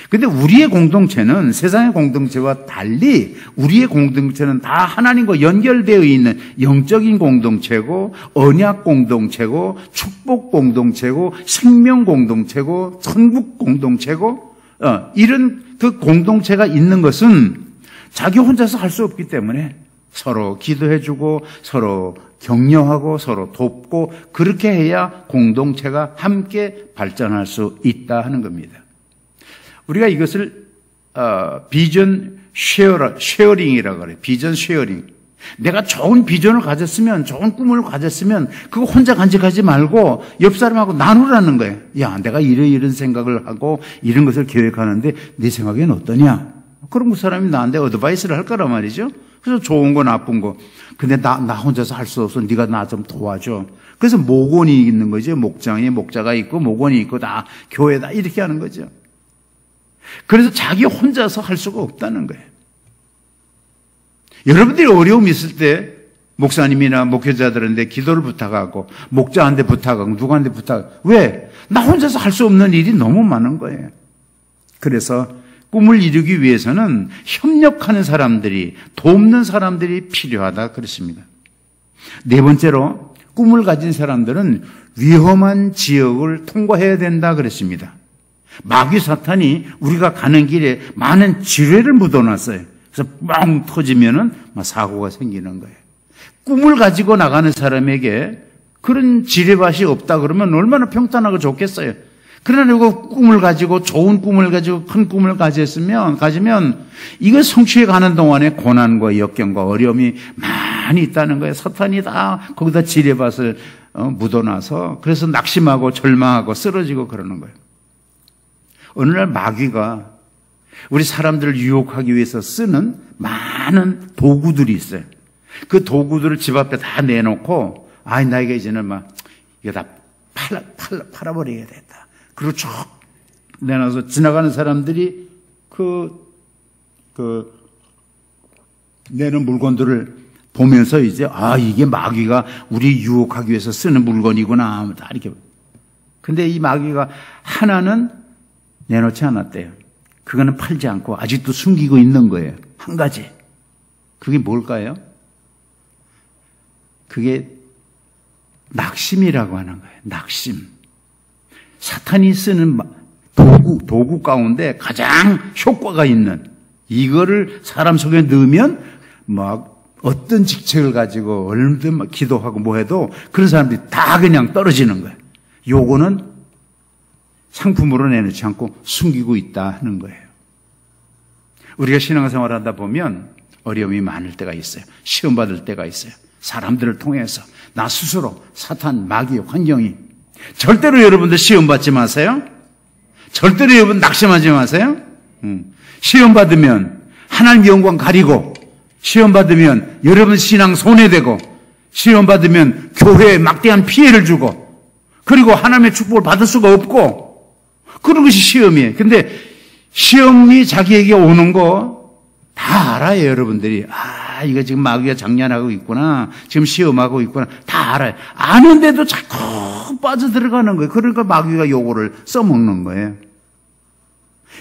근데 우리의 공동체는 세상의 공동체와 달리 우리의 공동체는 다 하나님과 연결되어 있는 영적인 공동체고 언약 공동체고 축복 공동체고 생명 공동체고 천국 공동체고 이런 그 공동체가 있는 것은 자기 혼자서 할 수 없기 때문에 서로 기도해주고 서로 격려하고 서로 돕고 그렇게 해야 공동체가 함께 발전할 수 있다 하는 겁니다. 우리가 이것을 비전 쉐어링이라고 그래요. 비전 쉐어링. 내가 좋은 비전을 가졌으면 좋은 꿈을 가졌으면 그거 혼자 간직하지 말고 옆 사람하고 나누라는 거예요. 야, 내가 이런 생각을 하고 이런 것을 계획하는데 네 생각엔 어떠냐? 그럼 그 사람이 나한테 어드바이스를 할 거란 말이죠. 그래서 좋은 거 나쁜 거. 근데 나 혼자서 할 수 없어. 네가 나 좀 도와줘. 그래서 목원이 있는 거죠. 목장에 목자가 있고 목원이 있고 다 교회다 이렇게 하는 거죠. 그래서 자기 혼자서 할 수가 없다는 거예요. 여러분들이 어려움이 있을 때 목사님이나 목회자들한테 기도를 부탁하고 목자한테 부탁하고 누구한테 부탁하고 왜? 나 혼자서 할 수 없는 일이 너무 많은 거예요. 그래서 꿈을 이루기 위해서는 협력하는 사람들이 돕는 사람들이 필요하다 그랬습니다. 네 번째로 꿈을 가진 사람들은 위험한 지역을 통과해야 된다 그랬습니다. 마귀 사탄이 우리가 가는 길에 많은 지뢰를 묻어놨어요. 그래서 뻥 터지면은 사고가 생기는 거예요. 꿈을 가지고 나가는 사람에게 그런 지뢰밭이 없다 그러면 얼마나 평탄하고 좋겠어요. 그러나 이거 꿈을 가지고 좋은 꿈을 가지고 큰 꿈을 가지면 이거 성취해 가는 동안에 고난과 역경과 어려움이 많이 있다는 거예요. 사탄이 다 거기다 지뢰밭을 묻어놔서 그래서 낙심하고 절망하고 쓰러지고 그러는 거예요. 어느 날 마귀가 우리 사람들을 유혹하기 위해서 쓰는 많은 도구들이 있어요. 그 도구들을 집 앞에 다 내놓고 나에게 이제는 이거 다 팔아버리겠다. 그리고 쭉 내놔서 지나가는 사람들이 내는 물건들을 보면서 이제 이게 마귀가 우리 유혹하기 위해서 쓰는 물건이구나 다 이렇게. 근데 이 마귀가 하나는 내놓지 않았대요. 그거는 팔지 않고 아직도 숨기고 있는 거예요. 한 가지. 그게 뭘까요? 그게 낙심이라고 하는 거예요. 낙심. 사탄이 쓰는 도구 가운데 가장 효과가 있는 이거를 사람 속에 넣으면 어떤 직책을 가지고 얼마든 기도하고 뭐 해도 그런 사람들이 다 그냥 떨어지는 거예요. 요거는 상품으로 내놓지 않고 숨기고 있다 하는 거예요. 우리가 신앙생활을 하다 보면 어려움이 많을 때가 있어요. 시험 받을 때가 있어요. 사람들을 통해서 나 스스로 사탄, 마귀, 환경이 절대로 여러분들 시험 받지 마세요. 절대로 여러분 낙심하지 마세요. 시험 받으면 하나님 영광 가리고 시험 받으면 여러분 신앙 손해되고, 시험 받으면 교회에 막대한 피해를 주고, 그리고 하나님의 축복을 받을 수가 없고, 그런 것이 시험이에요. 근데 시험이 자기에게 오는 거 다 알아요, 여러분들이. 아, 이거 지금 마귀가 장난하고 있구나. 지금 시험하고 있구나. 다 알아요. 아는데도 자꾸 빠져들어가는 거예요. 그러니까 마귀가 요거를 써먹는 거예요.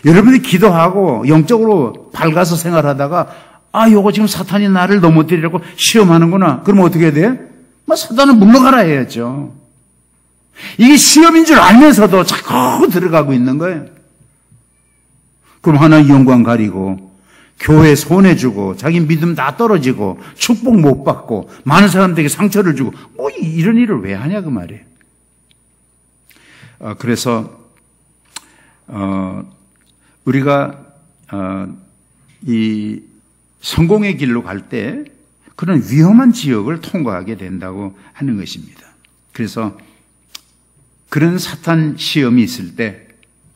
여러분들이 기도하고 영적으로 밝아서 생활하다가, 아, 요거 지금 사탄이 나를 넘어뜨리려고 시험하는구나. 그럼 어떻게 해야 돼? 사탄은 물러가라 해야죠. 이게 시험인 줄 알면서도 자꾸 들어가고 있는 거예요. 그럼 하나님 영광 가리고, 교회 손해주고, 자기 믿음 다 떨어지고, 축복 못 받고, 많은 사람들에게 상처를 주고, 뭐 이런 일을 왜 하냐 그 말이에요. 그래서 우리가 이 성공의 길로 갈 때 그런 위험한 지역을 통과하게 된다고 하는 것입니다. 그래서 그런 사탄 시험이 있을 때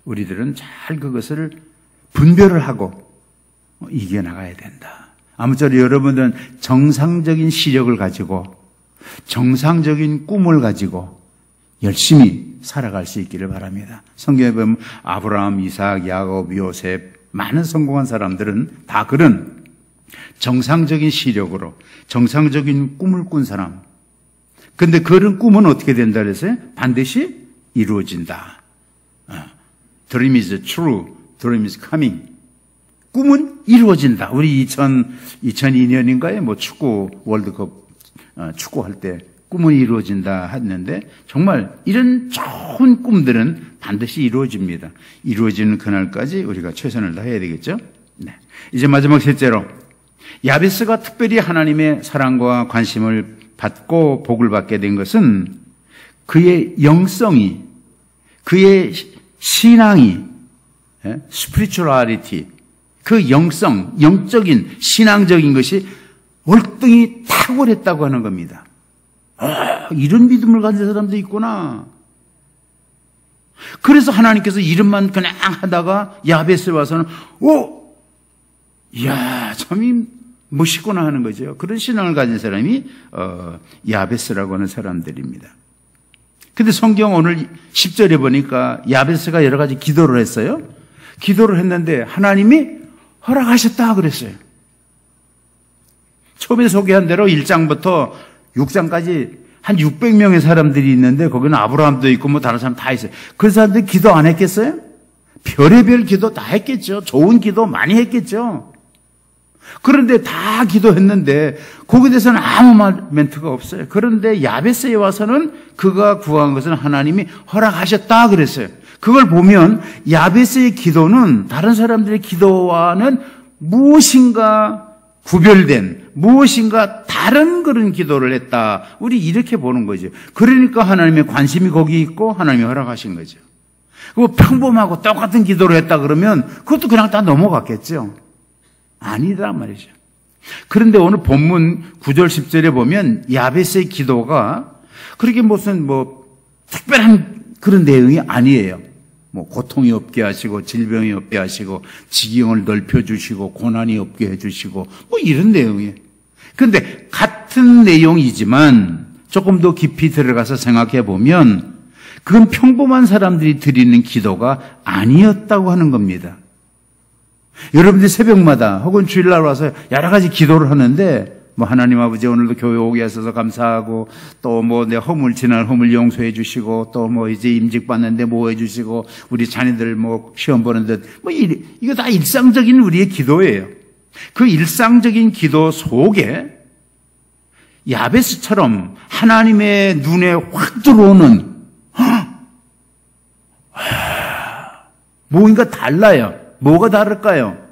우리들은 잘 그것을 분별을 하고 이겨나가야 된다. 아무쪼록 여러분들은 정상적인 시력을 가지고 정상적인 꿈을 가지고 열심히 살아갈 수 있기를 바랍니다. 성경에 보면 아브라함, 이삭, 야곱, 요셉 많은 성공한 사람들은 다 그런 정상적인 시력으로 정상적인 꿈을 꾼 사람. 근데 그런 꿈은 어떻게 된다 그랬어요? 반드시 이루어진다. Dream is true. Dream is coming. 꿈은 이루어진다. 우리 2002년인가에 뭐 축구 월드컵 축구할 때 꿈은 이루어진다 했는데 정말 이런 좋은 꿈들은 반드시 이루어집니다. 이루어지는 그날까지 우리가 최선을 다해야 되겠죠. 네. 이제 마지막 셋째로 야베스가 특별히 하나님의 사랑과 관심을 받고 복을 받게 된 것은 그의 영성이, 그의 신앙이, spirituality, 그 영성, 영적인, 신앙적인 것이 월등히 탁월했다고 하는 겁니다. 이런 믿음을 가진 사람도 있구나. 그래서 하나님께서 이름만 그냥 하다가 야베스에 와서는 이야 참 멋있구나 하는 거죠. 그런 신앙을 가진 사람이 야베스라고 하는 사람들입니다. 근데 성경 오늘 10절에 보니까 야베스가 여러 가지 기도를 했어요. 기도를 했는데 하나님이 허락하셨다 그랬어요. 처음에 소개한 대로 1장부터 6장까지 한 600명의 사람들이 있는데 거기는 아브라함도 있고 뭐 다른 사람 다 있어요. 그 사람들이 기도 안 했겠어요? 별의별 기도 다 했겠죠. 좋은 기도 많이 했겠죠. 그런데 다 기도했는데 거기에 대해서는 아무 멘트가 없어요. 그런데 야베스에 와서는 그가 구한 것은 하나님이 허락하셨다 그랬어요. 그걸 보면 야베스의 기도는 다른 사람들의 기도와는 무엇인가 구별된, 무엇인가 다른 그런 기도를 했다. 우리 이렇게 보는 거죠. 그러니까 하나님의 관심이 거기 있고 하나님이 허락하신 거죠. 그리고 평범하고 똑같은 기도를 했다 그러면 그것도 그냥 다 넘어갔겠죠. 아니란 말이죠. 그런데 오늘 본문 9절 10절에 보면 야베스의 기도가 그렇게 무슨 특별한 그런 내용이 아니에요. 고통이 없게 하시고 질병이 없게 하시고 지경을 넓혀주시고 고난이 없게 해주시고 이런 내용이에요. 그런데 같은 내용이지만 조금 더 깊이 들어가서 생각해 보면 그건 평범한 사람들이 드리는 기도가 아니었다고 하는 겁니다. 여러분들이 새벽마다 혹은 주일날 와서 여러 가지 기도를 하는데 하나님 아버지 오늘도 교회 오게 하셔서 감사하고 또 내 지난 허물 용서해 주시고 또 이제 임직 받는데 해 주시고 우리 자녀들 시험 보는 듯 이거 다 일상적인 우리의 기도예요. 그 일상적인 기도 속에 야베스처럼 하나님의 눈에 확 들어오는 뭔가 달라요. 뭐가 다를까요?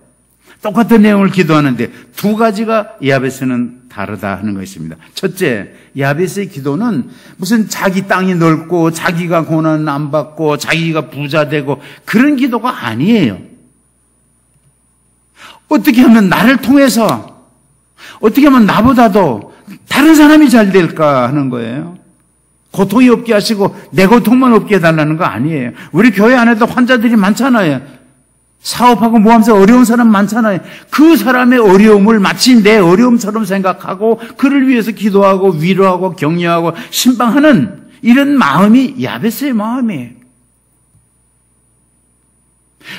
똑같은 내용을 기도하는데 두 가지가 야베스는 다르다 하는 것입니다. 첫째, 야베스의 기도는 무슨 자기 땅이 넓고 자기가 고난 안 받고 자기가 부자 되고 그런 기도가 아니에요. 어떻게 하면 나를 통해서 어떻게 하면 나보다도 다른 사람이 잘 될까 하는 거예요. 고통이 없게 하시고 내 고통만 없게 해달라는 거 아니에요. 우리 교회 안에도 환자들이 많잖아요. 사업하고 뭐하면서 어려운 사람 많잖아요. 그 사람의 어려움을 마치 내 어려움처럼 생각하고 그를 위해서 기도하고 위로하고 격려하고 신방하는 이런 마음이 야베스의 마음이에요.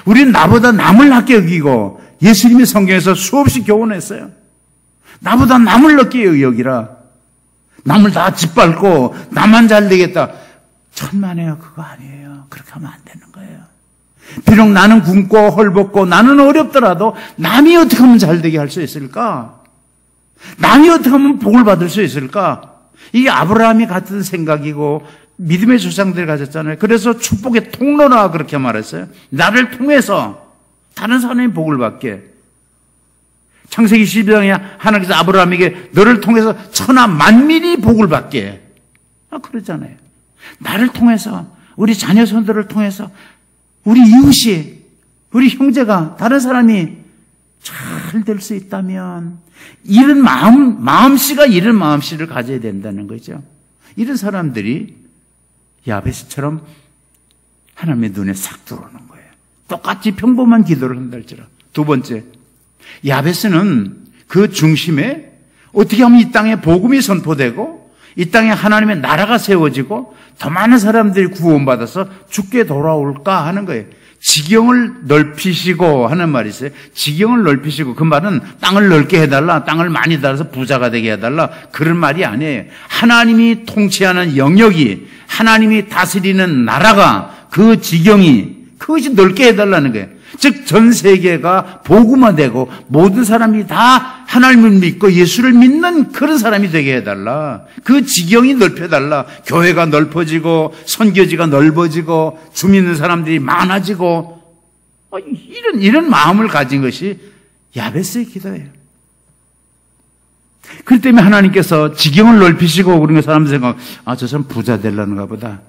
우리는 나보다 남을 낮게 여기고 예수님이 성경에서 수없이 교훈했어요. 나보다 남을 낮게 여기라. 남을 다 짓밟고 나만 잘 되겠다. 천만에요. 그거 아니에요. 그렇게 하면 안 되는 거예요. 비록 나는 굶고 헐벗고 나는 어렵더라도 남이 어떻게 하면 잘되게 할 수 있을까? 남이 어떻게 하면 복을 받을 수 있을까? 이게 아브라함이 같은 생각이고 믿음의 조상들이 가졌잖아요. 그래서 축복의 통로라 그렇게 말했어요. 나를 통해서 다른 사람이 복을 받게. 창세기 12장에 하나님께서 아브라함에게 너를 통해서 천하 만민이 복을 받게. 그러잖아요. 나를 통해서 우리 자녀손들을 통해서 우리 이웃이, 우리 형제가, 다른 사람이 잘 될 수 있다면 이런 마음씨가 이런 마음씨를 가져야 된다는 거죠. 이런 사람들이 야베스처럼 하나님의 눈에 싹 들어오는 거예요. 똑같이 평범한 기도를 한달지라. 두 번째, 야베스는 그 중심에 어떻게 하면 이 땅에 복음이 선포되고 이 땅에 하나님의 나라가 세워지고 더 많은 사람들이 구원받아서 죽게 돌아올까 하는 거예요. 지경을 넓히시고 하는 말이 있어요. 지경을 넓히시고, 그 말은 땅을 넓게 해달라, 땅을 많이 달아서 부자가 되게 해달라, 그런 말이 아니에요. 하나님이 통치하는 영역이, 하나님이 다스리는 나라가, 그 지경이, 그것이 넓게 해달라는 거예요. 즉 전 세계가 복음화되고 모든 사람이 다 하나님을 믿고 예수를 믿는 그런 사람이 되게 해달라. 그 지경이 넓혀달라. 교회가 넓어지고 선교지가 넓어지고 주 믿는 사람들이 많아지고 이런 마음을 가진 것이 야베스의 기도예요. 그렇기 때문에 하나님께서 지경을 넓히시고 그런 사람들 생각, 저 사람 부자 되려는가 보다.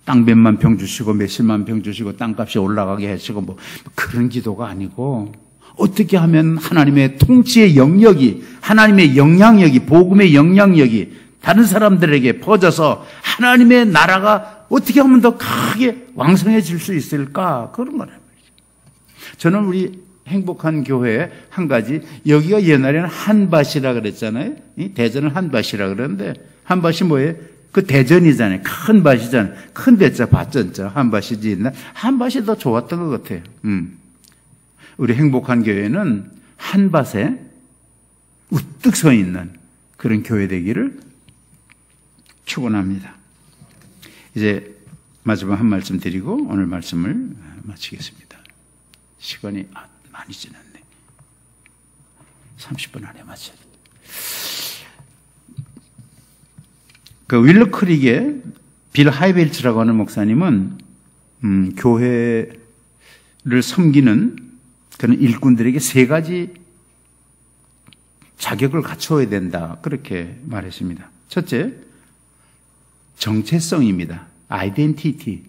땅 몇만 평 주시고 몇십만 평 주시고 땅값이 올라가게 하시고 뭐 그런 기도가 아니고, 어떻게 하면 하나님의 통치의 영역이, 하나님의 영향력이, 복음의 영향력이 다른 사람들에게 퍼져서 하나님의 나라가 어떻게 하면 더 크게 왕성해질 수 있을까, 그런 거란 말이죠. 저는 우리 행복한 교회 한 가지, 여기가 옛날에는 한밭이라 그랬잖아요. 대전은 한밭이라 그러는데 한밭이 뭐예요? 그 대전이잖아요. 큰 밭이잖아요. 큰 대자 밭전자 한밭이지 있나? 한밭이 더 좋았던 것 같아요. 우리 행복한 교회는 한밭에 우뚝 서 있는 그런 교회 되기를 축원합니다. 이제 마지막 한 말씀 드리고 오늘 말씀을 마치겠습니다. 시간이 많이 지났네. 30분 안에 마쳐야 돼. 그 윌러 크릭의 빌 하이벨츠라고 하는 목사님은 교회를 섬기는 그런 일꾼들에게 세 가지 자격을 갖춰야 된다, 그렇게 말했습니다. 첫째, 정체성입니다. 아이덴티티.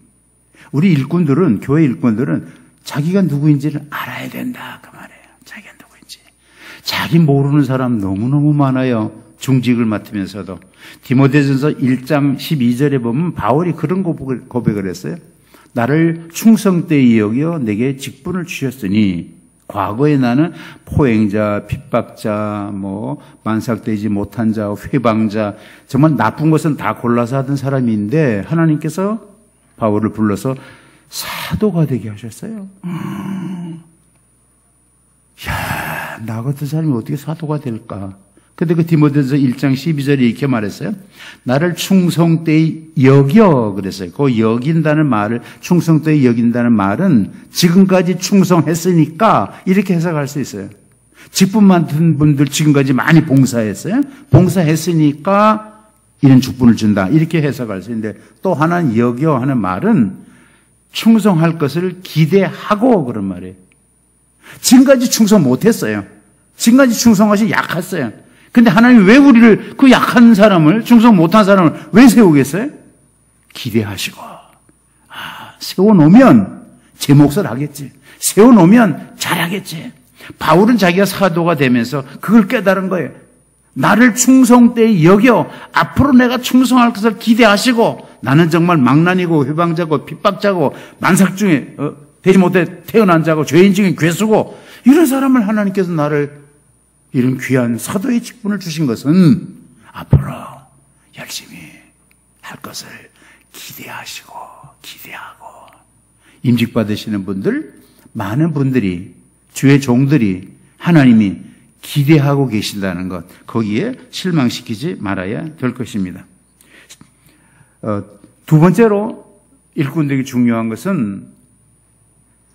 우리 일꾼들은, 교회 일꾼들은 자기가 누구인지를 알아야 된다, 그 말이에요. 자기가 누구인지. 자기 모르는 사람 너무너무 많아요. 중직을 맡으면서도. 디모데전서 1장 12절에 보면 바울이 그런 고백을 했어요. 나를 충성 때에 여겨 내게 직분을 주셨으니 과거에 나는 포행자, 핍박자, 만삭되지 못한 자, 회방자, 정말 나쁜 것은 다 골라서 하던 사람인데 하나님께서 바울을 불러서 사도가 되게 하셨어요. 야, 나 같은 사람이 어떻게 사도가 될까? 근데 그 디모데전서 1장 12절에 이렇게 말했어요. 나를 충성 때에 여겨 그랬어요. 그 여긴다는 말을, 충성 때에 여긴다는 말은 지금까지 충성했으니까 이렇게 해석할 수 있어요. 직분 맡은 분들 지금까지 많이 봉사했어요. 봉사했으니까 이런 직분을 준다, 이렇게 해석할 수 있는데, 또 하나는 여겨 하는 말은 충성할 것을 기대하고 그런 말이에요. 지금까지 충성 못했어요. 지금까지 충성하시 약했어요. 근데 하나님이 왜 우리를, 그 약한 사람을, 충성 못한 사람을 왜 세우겠어요? 기대하시고, 세워놓으면 제 몫을 하겠지. 세워놓으면 잘하겠지. 바울은 자기가 사도가 되면서 그걸 깨달은 거예요. 나를 충성되이 여겨 앞으로 내가 충성할 것을 기대하시고, 나는 정말 망난이고 회방자고 핍박자고 만삭 중에 되지 못해 태어난 자고 죄인 중에 괴수고 이런 사람을 하나님께서 나를 이런 귀한 사도의 직분을 주신 것은 앞으로 열심히 할 것을 기대하고 임직 받으시는 분들, 많은 분들이, 주의 종들이 하나님이 기대하고 계신다는 것, 거기에 실망시키지 말아야 될 것입니다. 두 번째로 일꾼되기 중요한 것은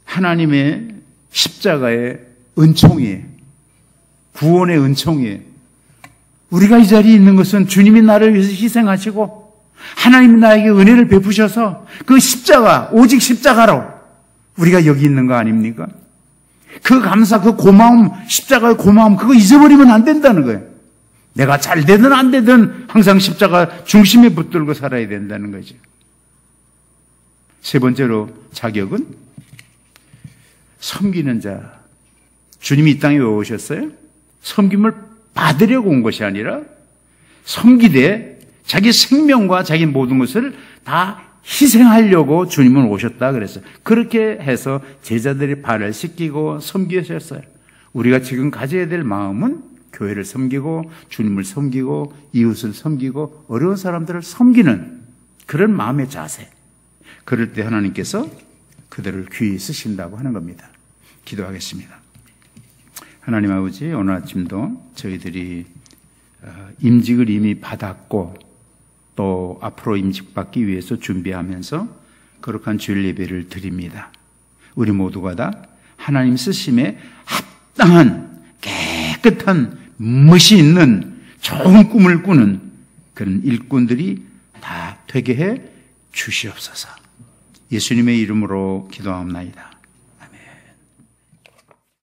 하나님의 십자가의 은총이에요. 구원의 은총이에요. 우리가 이 자리에 있는 것은 주님이 나를 위해서 희생하시고 하나님이 나에게 은혜를 베푸셔서 그 십자가, 오직 십자가로 우리가 여기 있는 거 아닙니까? 그 감사, 그 고마움, 십자가의 고마움, 그거 잊어버리면 안 된다는 거예요. 내가 잘 되든 안 되든 항상 십자가 중심에 붙들고 살아야 된다는 거죠. 세 번째로 자격은 섬기는 자. 주님이 이 땅에 왜 오셨어요? 섬김을 받으려고 온 것이 아니라 섬기되 자기 생명과 자기 모든 것을 다 희생하려고 주님은 오셨다 그랬어요. 그렇게 해서 제자들의 발을 씻기고 섬기셨어요. 우리가 지금 가져야 될 마음은 교회를 섬기고 주님을 섬기고 이웃을 섬기고 어려운 사람들을 섬기는 그런 마음의 자세. 그럴 때 하나님께서 그들을 귀히 쓰신다고 하는 겁니다. 기도하겠습니다. 하나님 아버지, 오늘 아침도 저희들이 임직을 이미 받았고 또 앞으로 임직받기 위해서 준비하면서 거룩한 주일 예배를 드립니다. 우리 모두가 다 하나님 쓰심에 합당한 깨끗한 멋이 있는 좋은 꿈을 꾸는 그런 일꾼들이 다 되게 해 주시옵소서. 예수님의 이름으로 기도합니다.